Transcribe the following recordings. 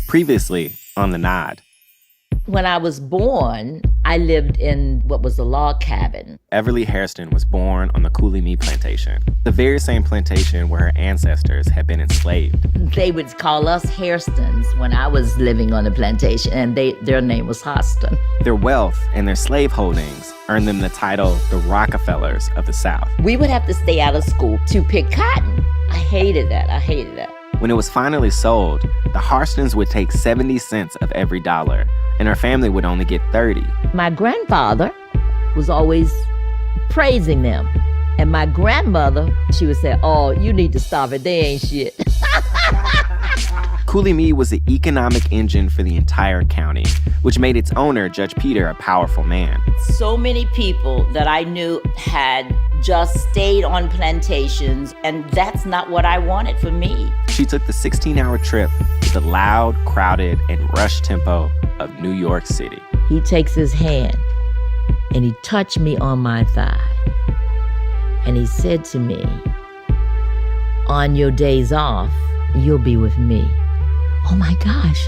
Previously on The Nod. When I was born, I lived in what was a log cabin. Everly Hairston was born on the Cooley plantation, the very same plantation where her ancestors had been enslaved. They would call us Hairstons when I was living on the plantation, and their name was Harston. Their wealth and their slave holdings earned them the title the Rockefellers of the South. We would have to stay out of school to pick cotton. I hated that. When it was finally sold, the Harstons would take 70 cents of every dollar, and her family would only get 30. My grandfather was always praising them. And my grandmother, she would say, "Oh, you need to stop it. They ain't shit." Cooley was the economic engine for the entire county, which made its owner, Judge Peter, a powerful man. So many people that I knew had just stayed on plantations, and that's not what I wanted for me. She took the 16-hour trip to the loud, crowded, and rushed tempo of New York City. He takes his hand, and he touched me on my thigh. And he said to me, "On your days off, you'll be with me." Oh my gosh,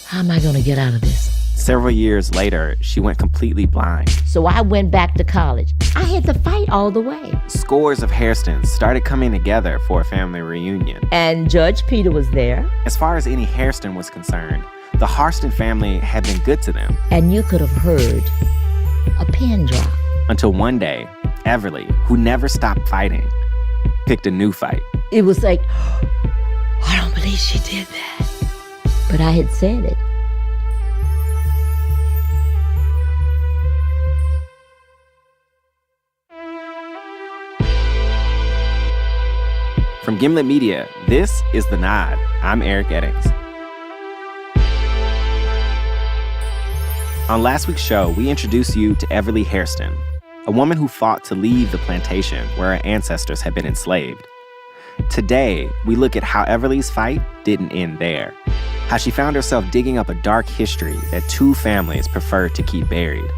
how am I gonna get out of this? Several years later, she went completely blind. So I went back to college. I had to fight all the way. Scores of Hairstons started coming together for a family reunion. And Judge Peter was there. As far as any Hairston was concerned, the Harston family had been good to them. And you could have heard a pin drop. Until one day, Everly, who never stopped fighting, picked a new fight. It was like, I don't believe she did that. But I had said it. From Gimlet Media, this is The Nod. I'm Eric Eddings. On last week's show, we introduced you to Everly Hairston, a woman who fought to leave the plantation where her ancestors had been enslaved. Today, we look at how Everly's fight didn't end there, how she found herself digging up a dark history that two families preferred to keep buried.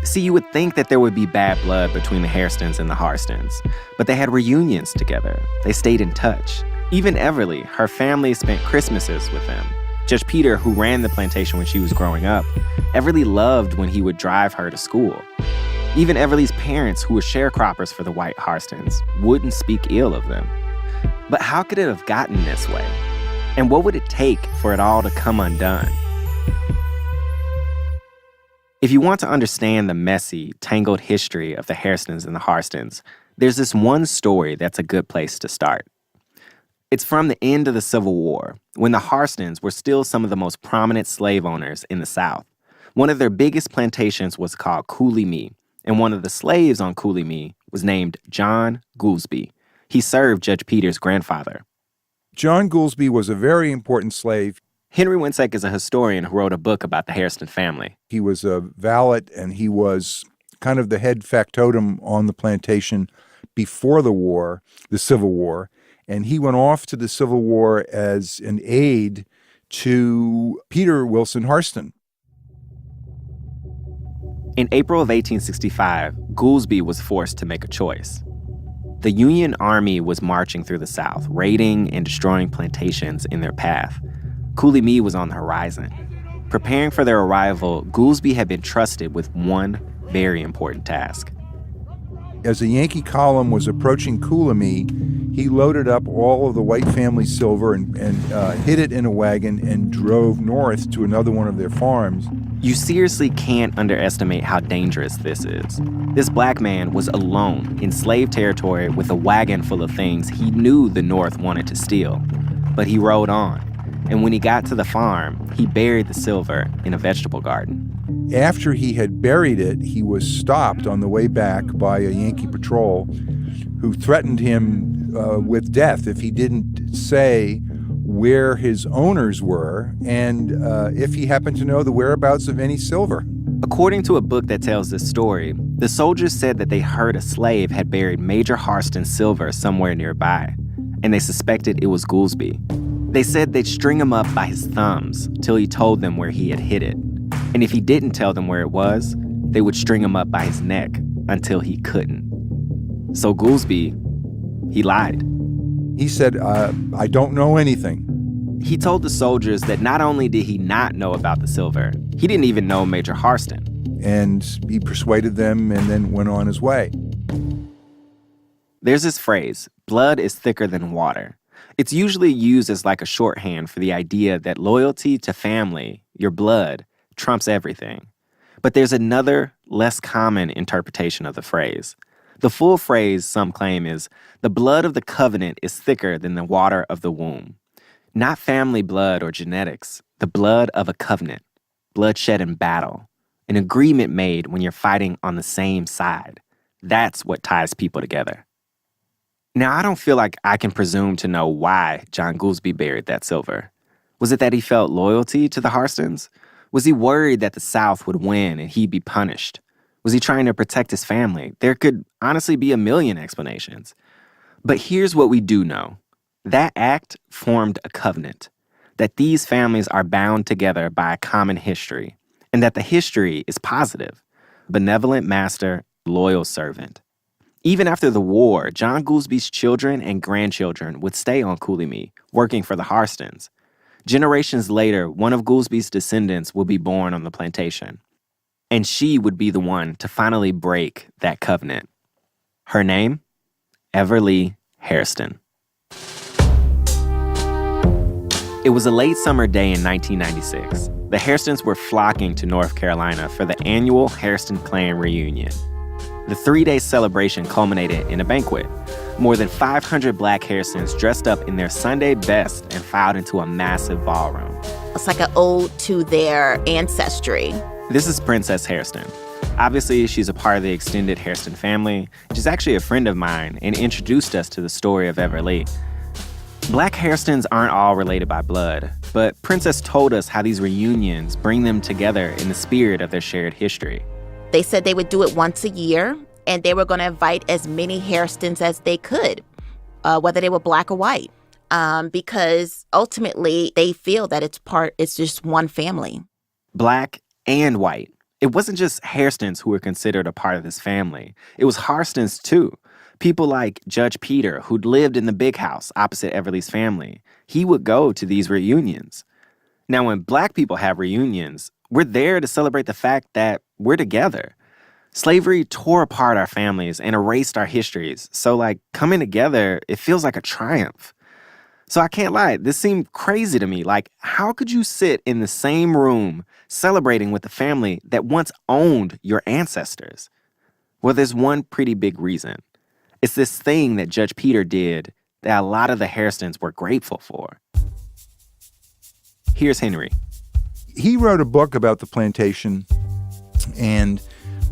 See, you would think that there would be bad blood between the Hairstons and the Harstons, but they had reunions together. They stayed in touch. Even Everly, her family spent Christmases with them. Judge Peter, who ran the plantation when she was growing up, Everly loved when he would drive her to school. Even Everly's parents, who were sharecroppers for the white Harstons, wouldn't speak ill of them. But how could it have gotten this way? And what would it take for it all to come undone? If you want to understand the messy, tangled history of the Hairstons and the Harstons, there's this one story that's a good place to start. It's from the end of the Civil War, when the Harstons were still some of the most prominent slave owners in the South. One of their biggest plantations was called Cooley, and one of the slaves on Cooley was named John Goolsby. He served Judge Peter's grandfather. John Goolsby was a very important slave. Henry Winsek is a historian who wrote a book about the Hairston family. He was a valet, and he was kind of the head factotum on the plantation before the war, the Civil War. And he went off to the Civil War as an aide to Peter Wilson Harston. In April of 1865, Goolsby was forced to make a choice. The Union Army was marching through the South, raiding and destroying plantations in their path. Cooley was on the horizon. Preparing for their arrival, Goolsby had been trusted with one very important task. As the Yankee column was approaching Cooley, he loaded up all of the white family silver and hid it in a wagon and drove north to another one of their farms. You seriously can't underestimate how dangerous this is. This black man was alone in slave territory with a wagon full of things he knew the North wanted to steal. But he rode on. And when he got to the farm, he buried the silver in a vegetable garden. After he had buried it, he was stopped on the way back by a Yankee patrol who threatened him with death if he didn't say where his owners were and if he happened to know the whereabouts of any silver. According to a book that tells this story, the soldiers said that they heard a slave had buried Major Harston's silver somewhere nearby, and they suspected it was Goolsby. They said they'd string him up by his thumbs till he told them where he had hid it. And if he didn't tell them where it was, they would string him up by his neck until he couldn't. So Goolsby, he lied. He said, I don't know anything. He told the soldiers that not only did he not know about the silver, he didn't even know Major Harston. And he persuaded them and then went on his way. There's this phrase, blood is thicker than water. It's usually used as like a shorthand for the idea that loyalty to family, your blood, trumps everything. But there's another, less common interpretation of the phrase. The full phrase, some claim, is the blood of the covenant is thicker than the water of the womb. Not family blood or genetics, the blood of a covenant, blood shed in battle, an agreement made when you're fighting on the same side. That's what ties people together. Now, I don't feel like I can presume to know why John Goolsby buried that silver. Was it that he felt loyalty to the Harstons? Was he worried that the South would win and he'd be punished? Was he trying to protect his family? There could honestly be a million explanations. But here's what we do know. That act formed a covenant, that these families are bound together by a common history, and that the history is positive. Benevolent master, loyal servant. Even after the war, John Goolsby's children and grandchildren would stay on Cooley, working for the Harstons. Generations later, one of Goolsby's descendants would be born on the plantation. And she would be the one to finally break that covenant. Her name? Everly Hairston. It was a late summer day in 1996. The Hairstons were flocking to North Carolina for the annual Hairston Clan reunion. The 3-day celebration culminated in a banquet. More than 500 Black Hairstons dressed up in their Sunday best and filed into a massive ballroom. It's like an ode to their ancestry. This is Princess Hairston. Obviously, she's a part of the extended Hairston family. She's actually a friend of mine and introduced us to the story of Everly. Black Hairstons aren't all related by blood, but Princess told us how these reunions bring them together in the spirit of their shared history. They said they would do it once a year, and they were going to invite as many Hairstons as they could, whether they were Black or white, because ultimately they feel that it's just one family. Black and white. It wasn't just Hairstons who were considered a part of this family. It was Harstons too. People like Judge Peter, who'd lived in the big house opposite Everly's family. He would go to these reunions. Now, when Black people have reunions, we're there to celebrate the fact that we're together. Slavery tore apart our families and erased our histories. So, coming together, it feels like a triumph. So I can't lie, this seemed crazy to me. How could you sit in the same room celebrating with the family that once owned your ancestors? Well, there's one pretty big reason. It's this thing that Judge Peter did that a lot of the Hairstons were grateful for. Here's Henry. He wrote a book about the plantation, and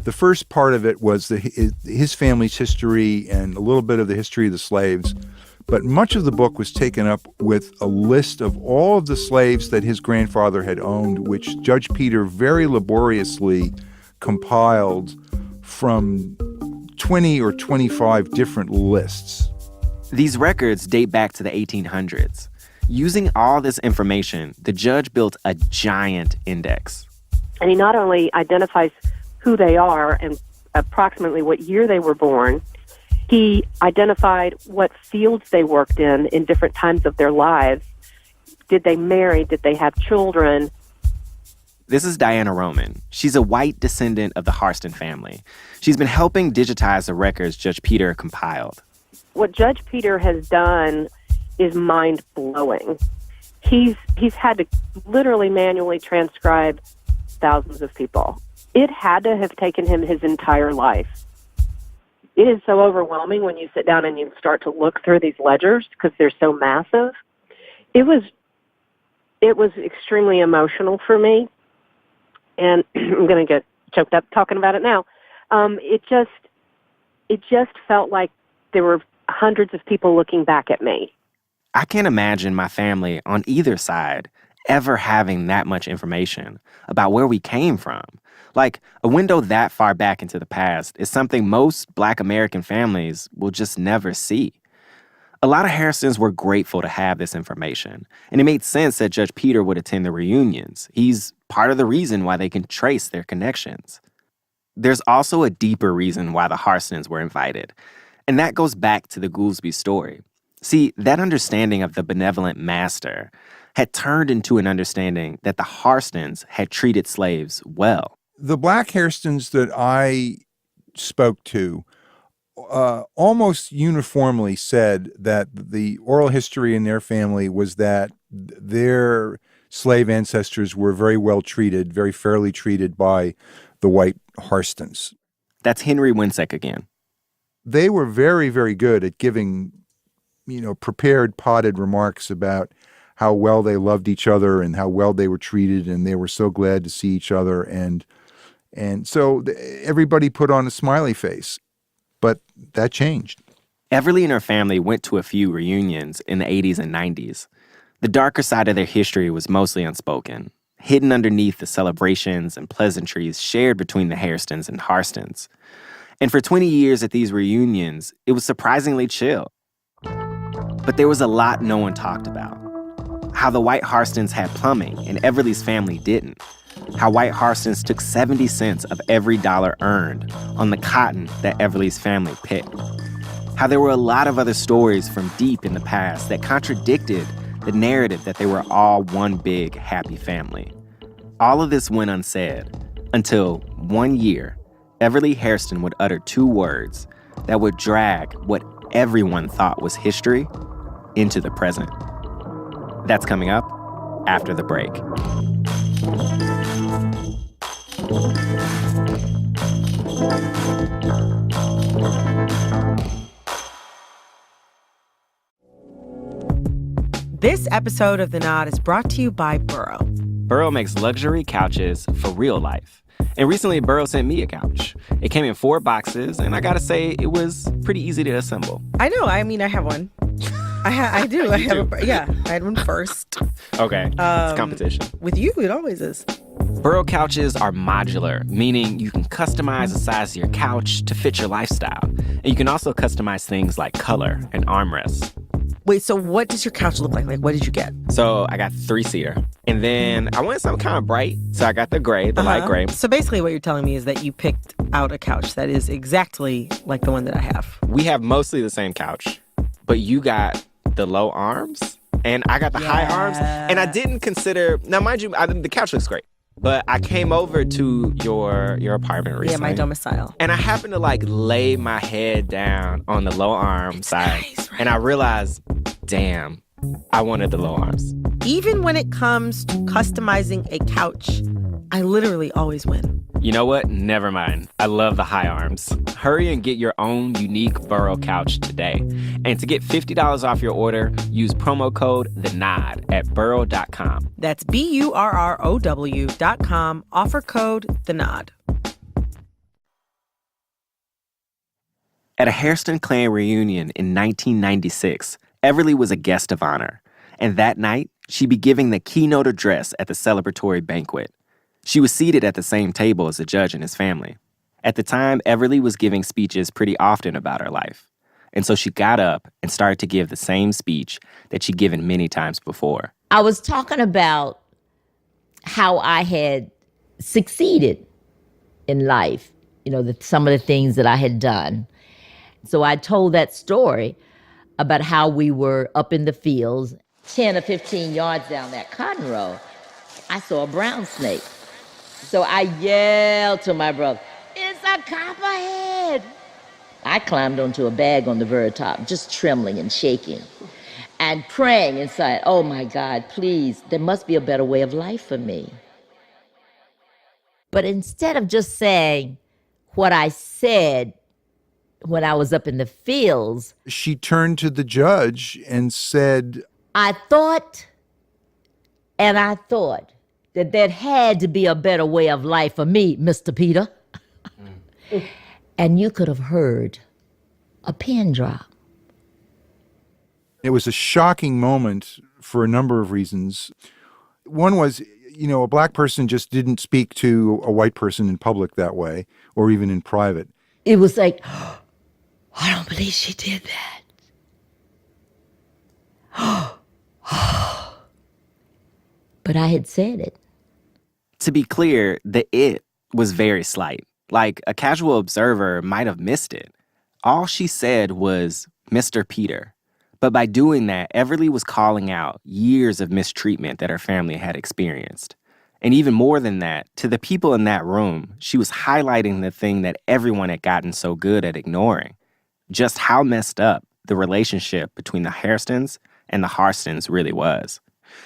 the first part of it was his family's history and a little bit of the history of the slaves. But much of the book was taken up with a list of all of the slaves that his grandfather had owned, which Judge Peter very laboriously compiled from 20 or 25 different lists. These records date back to the 1800s. Using all this information, the judge built a giant index. And he not only identifies who they are and approximately what year they were born, he identified what fields they worked in different times of their lives. Did they marry? Did they have children? This is Diana Roman. She's a white descendant of the Harston family. She's been helping digitize the records Judge Peter compiled. What Judge Peter has done is mind-blowing. He's had to literally manually transcribe thousands of people. It had to have taken him his entire life. It is so overwhelming when you sit down and you start to look through these ledgers because they're so massive. It was extremely emotional for me. And I'm going to get choked up talking about it now. It just felt like there were hundreds of people looking back at me. I can't imagine my family on either side ever having that much information about where we came from. A window that far back into the past is something most Black American families will just never see. A lot of Hairstons were grateful to have this information, and it made sense that Judge Peter would attend the reunions. He's part of the reason why they can trace their connections. There's also a deeper reason why the Hairstons were invited, and that goes back to the Goolsby story. See, that understanding of the benevolent master, had turned into an understanding that the Hairstons had treated slaves well. The black Hairstons that I spoke to almost uniformly said that the oral history in their family was that their slave ancestors were very well treated, very fairly treated by the white Hairstons. That's Henry Winsek again. They were very, very good at giving, prepared, potted remarks about how well they loved each other and how well they were treated, and they were so glad to see each other. And so everybody put on a smiley face. But that changed. Everly and her family went to a few reunions in the 80s and 90s. The darker side of their history was mostly unspoken, hidden underneath the celebrations and pleasantries shared between the Hairstons and Hairstons. And for 20 years at these reunions, it was surprisingly chill. But there was a lot no one talked about. How the white Hairstons had plumbing and Everly's family didn't. How white Hairstons took 70 cents of every dollar earned on the cotton that Everly's family picked. How there were a lot of other stories from deep in the past that contradicted the narrative that they were all one big happy family. All of this went unsaid until one year, Everly Hairston would utter two words that would drag what everyone thought was history into the present. That's coming up after the break. This episode of The Nod is brought to you by Burrow. Burrow makes luxury couches for real life. And recently, Burrow sent me a couch. It came in 4 boxes, and I gotta say, it was pretty easy to assemble. I know. I mean, I have one. I do. I had one first. Okay, it's competition. With you, it always is. Burrow couches are modular, meaning you can customize the size of your couch to fit your lifestyle. And you can also customize things like color and armrests. Wait, so what does your couch look like? Like, what did you get? So I got 3-seater. And then I wanted something kind of bright, so I got the gray, the light gray. So basically what you're telling me is that you picked out a couch that is exactly like the one that I have. We have mostly the same couch, but you got the low arms, and I got the high arms. And I didn't consider, now mind you, the couch looks great. But I came over to your apartment recently. Yeah, my domicile. And I happened to lay my head down on the low arm side. Nice, right? And I realized, damn, I wanted the low arms. Even when it comes to customizing a couch, I literally always win. You know what? Never mind. I love the high arms. Hurry and get your own unique Burrow couch today. And to get $50 off your order, use promo code THENOD at burrow.com. That's BURROW.com. Offer code THENOD. At a Hairston clan reunion in 1996, Everly was a guest of honor. And that night, she'd be giving the keynote address at the celebratory banquet. She was seated at the same table as the judge and his family. At the time, Everly was giving speeches pretty often about her life. And so she got up and started to give the same speech that she'd given many times before. I was talking about how I had succeeded in life, some of the things that I had done. So I told that story about how we were up in the fields, 10 or 15 yards down that cotton row. I saw a brown snake. So I yelled to my brother, "It's a copperhead!" I climbed onto a bag on the very top, just trembling and shaking and praying inside, "Oh my God, please, there must be a better way of life for me." But instead of just saying what I said when I was up in the fields, she turned to the judge and said, I thought that there had to be a better way of life for me, Mr. Peter. And you could have heard a pin drop. It was a shocking moment for a number of reasons. One was, a black person just didn't speak to a white person in public that way, or even in private. It was like, I don't believe she did that. But I had said it. To be clear, the "it" was very slight. Like, a casual observer might have missed it. All she said was, "Mr. Peter." But by doing that, Everly was calling out years of mistreatment that her family had experienced. And even more than that, to the people in that room, she was highlighting the thing that everyone had gotten so good at ignoring: just how messed up the relationship between the Hairstons and the Harstons really was.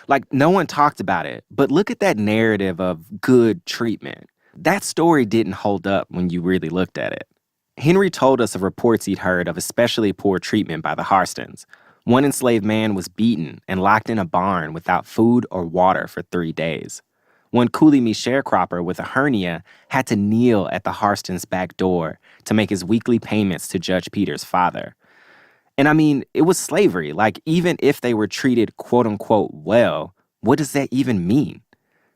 Like, no one talked about it, but look at that narrative of good treatment. That story didn't hold up when you really looked at it. Henry told us of reports he'd heard of especially poor treatment by the Harstons. One enslaved man was beaten and locked in a barn without food or water for 3 days. One coolie me sharecropper with a hernia had to kneel at the Harstons' back door to make his weekly payments to Judge Peter's father. And I mean, it was slavery. Like, even if they were treated quote-unquote well, what does that even mean?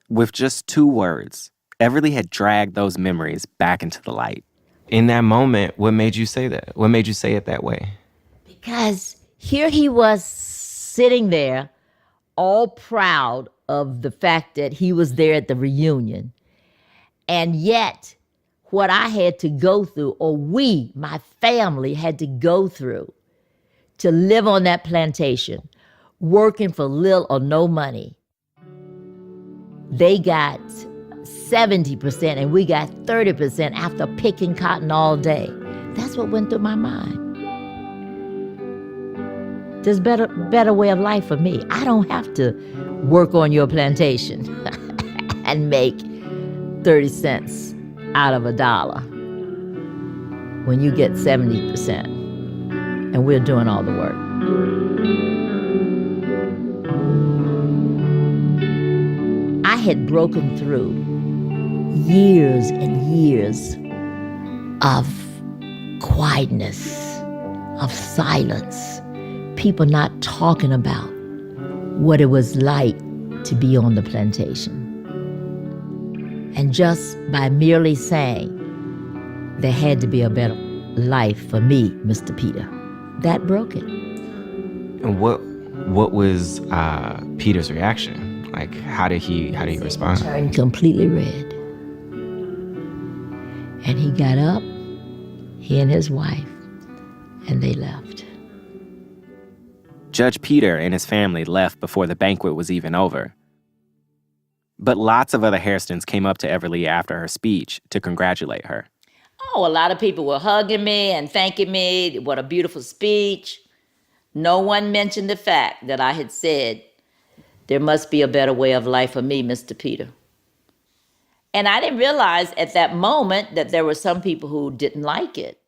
With just 2 words, Everly had dragged those memories back into the light. In that moment, what made you say that? What made you say it that way? Because here he was sitting there, all proud of the fact that he was there at the reunion. And yet, what I had to go through, or we, my family, had to go through to live on that plantation, working for little or no money. They got 70% and we got 30% after picking cotton all day. That's what went through my mind. There's better way of life for me. I don't have to work on your plantation and make 30 cents out of $1 when you get 70% and we're doing all the work. I had broken through years and years of quietness, of silence, people not talking about what it was like to be on the plantation. And just by merely saying, there had to be a better life for me, Mr. Peter, that broke it. And what was Peter's reaction? Like, how did he respond? He turned completely red. And he got up, he and his wife, and they left. Judge Peter and his family left before the banquet was even over. But lots of other Hairstons came up to Everly after her speech to congratulate her. Oh, a lot of people were hugging me and thanking me. What a beautiful speech. No one mentioned the fact that I had said, there must be a better way of life for me, Mr. Peter. And I didn't realize at that moment that there were some people who didn't like it.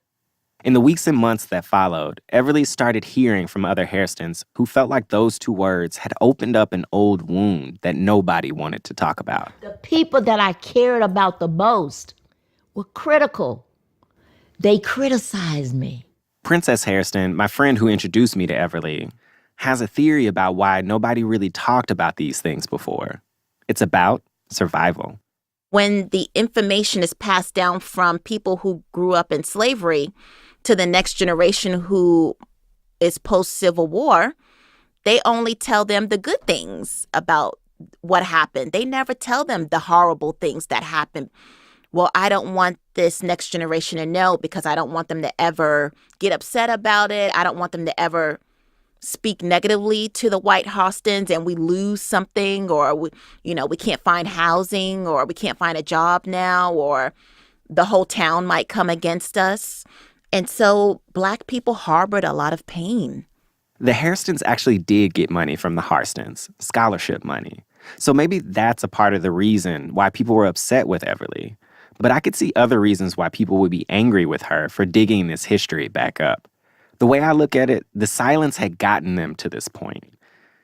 In the weeks and months that followed, Everly started hearing from other Hairstons who felt like those 2 words had opened up an old wound that nobody wanted to talk about. The people that I cared about the most were critical. They criticized me. Princess Hairston, my friend who introduced me to Everly, has a theory about why nobody really talked about these things before. It's about survival. When the information is passed down from people who grew up in slavery to the next generation who is post-Civil War, they only tell them the good things about what happened. They never tell them the horrible things that happened. Well, I don't want this next generation to know because I don't want them to ever get upset about it. I don't want them to ever speak negatively to the white Hairstons and we lose something, or we can't find housing, or we can't find a job now, or the whole town might come against us. And so Black people harbored a lot of pain. The Hairstons actually did get money from the Hairstons, scholarship money. So maybe that's a part of the reason why people were upset with Everly. But I could see other reasons why people would be angry with her for digging this history back up. The way I look at it, the silence had gotten them to this point.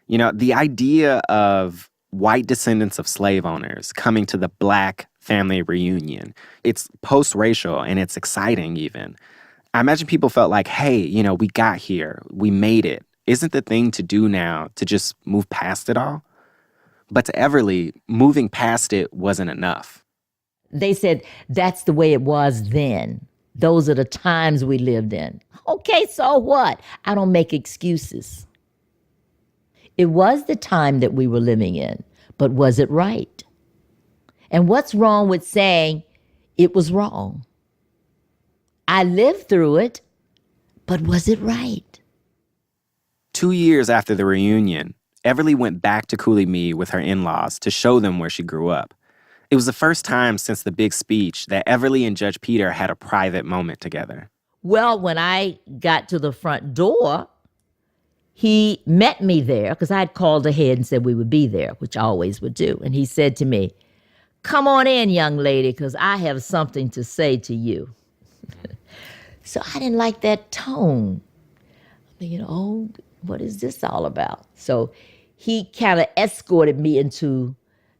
You know, the idea of white descendants of slave owners coming to the Black family reunion, it's post-racial and it's exciting even. I imagine people felt like, hey, we got here, we made it. Isn't the thing to do now to just move past it all? But to Everly, moving past it wasn't enough. They said, that's the way it was then. Those are the times we lived in. Okay, so what? I don't make excuses. It was the time that we were living in, but was it right? And what's wrong with saying it was wrong? I lived through it, but was it right? 2 years after the reunion, Everly went back to Cooley with her in-laws to show them where she grew up. It was the first time since the big speech that Everly and Judge Peter had a private moment together. Well, when I got to the front door, he met me there because I had called ahead and said we would be there, which I always would do. And he said to me, "Come on in, young lady, because I have something to say to you." So I didn't like that tone. I'm thinking, oh, what is this all about? So he kind of escorted me into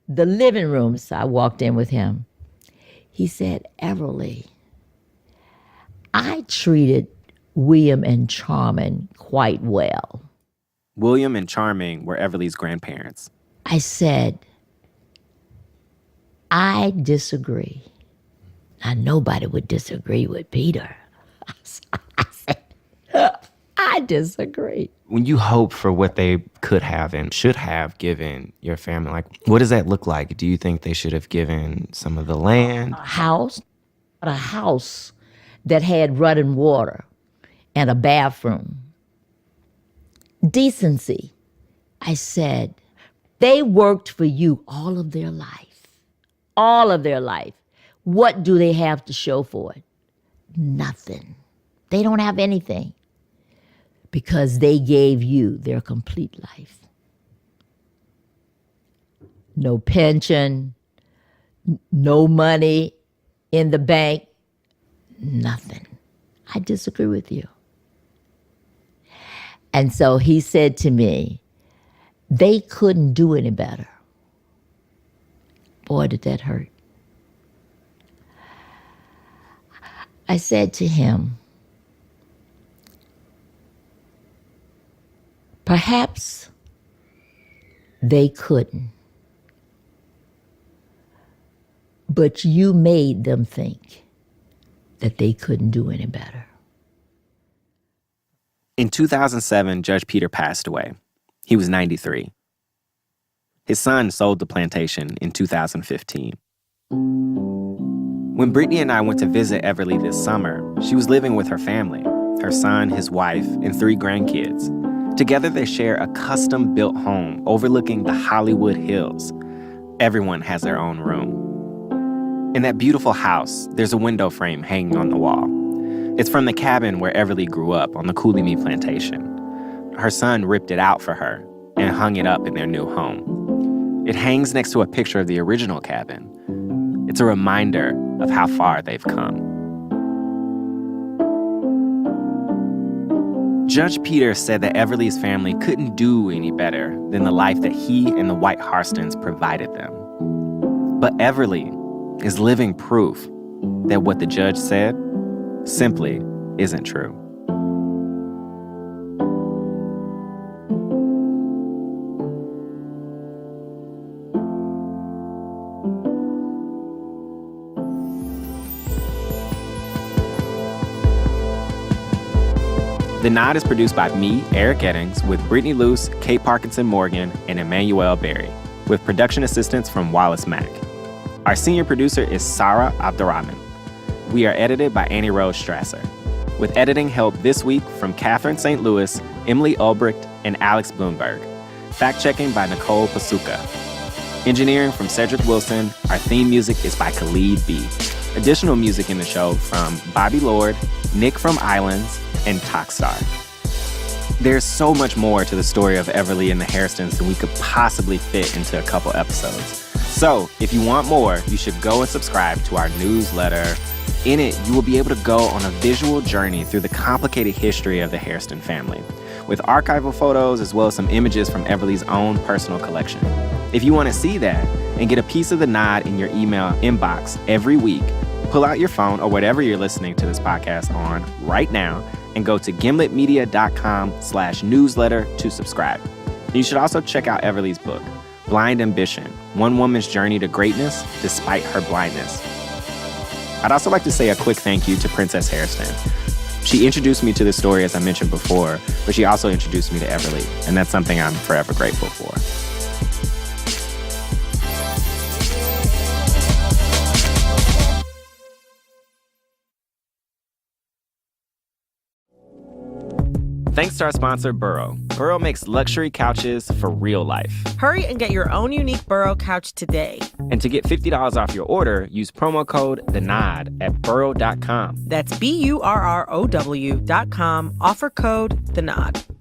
the living room. So I walked in with him. He said, "Everly, I treated William and Charming quite well." William and Charming were Everly's grandparents. I said, "I disagree." Now, nobody would disagree with Peter. I said, "I disagree." When you hope for what they could have and should have given your family, like, what does that look like? Do you think they should have given some of the land? A house that had running water and a bathroom. Decency. I said, they worked for you all of their life. All of their life. What do they have to show for it? Nothing. They don't have anything. Because they gave you their complete life. No pension, no money in the bank, nothing. I disagree with you. And so he said to me, they couldn't do any better. Boy, did that hurt. I said to him, perhaps they couldn't, but you made them think that they couldn't do any better. In 2007, Judge Peter passed away. He was 93. His son sold the plantation in 2015. When Brittany and I went to visit Everly this summer, she was living with her family, her son, his wife, and 3 grandkids. Together, they share a custom-built home overlooking the Hollywood Hills. Everyone has their own room. In that beautiful house, there's a window frame hanging on the wall. It's from the cabin where Everly grew up on the Cooley plantation. Her son ripped it out for her and hung it up in their new home. It hangs next to a picture of the original cabin. It's a reminder of how far they've come. Judge Peter said that Everly's family couldn't do any better than the life that he and the White Hairstons provided them. But Everly is living proof that what the judge said simply isn't true. The Nod is produced by me, Eric Eddings, with Brittany Luce, Kate Parkinson Morgan, and Emmanuel Berry, with production assistance from Wallace Mack. Our senior producer is Sarah Abdurrahman. We are edited by Annie Rose Strasser, with editing help this week from Catherine St. Louis, Emily Ulbricht, and Alex Bloomberg. Fact-checking by Nicole Pasuka. Engineering from Cedric Wilson. Our theme music is by Khalid B. Additional music in the show from Bobby Lord, Nick from Islands, and Talkstar. There's so much more to the story of Everly and the Hairstons than we could possibly fit into a couple episodes. So, if you want more, you should go and subscribe to our newsletter. In it, you will be able to go on a visual journey through the complicated history of the Hairston family, with archival photos as well as some images from Everly's own personal collection. If you want to see that and get a piece of the Nod in your email inbox every week, pull out your phone or whatever you're listening to this podcast on right now and go to gimletmedia.com/newsletter to subscribe. You should also check out Everly's book, Blind Ambition, One Woman's Journey to Greatness Despite Her Blindness. I'd also like to say a quick thank you to Princess Hairston. She introduced me to this story, as I mentioned before, but she also introduced me to Everly, and that's something I'm forever grateful for. Thanks to our sponsor, Burrow. Burrow makes luxury couches for real life. Hurry and get your own unique Burrow couch today. And to get $50 off your order, use promo code THENOD at burrow.com. That's BURROW.com. Offer code THENOD.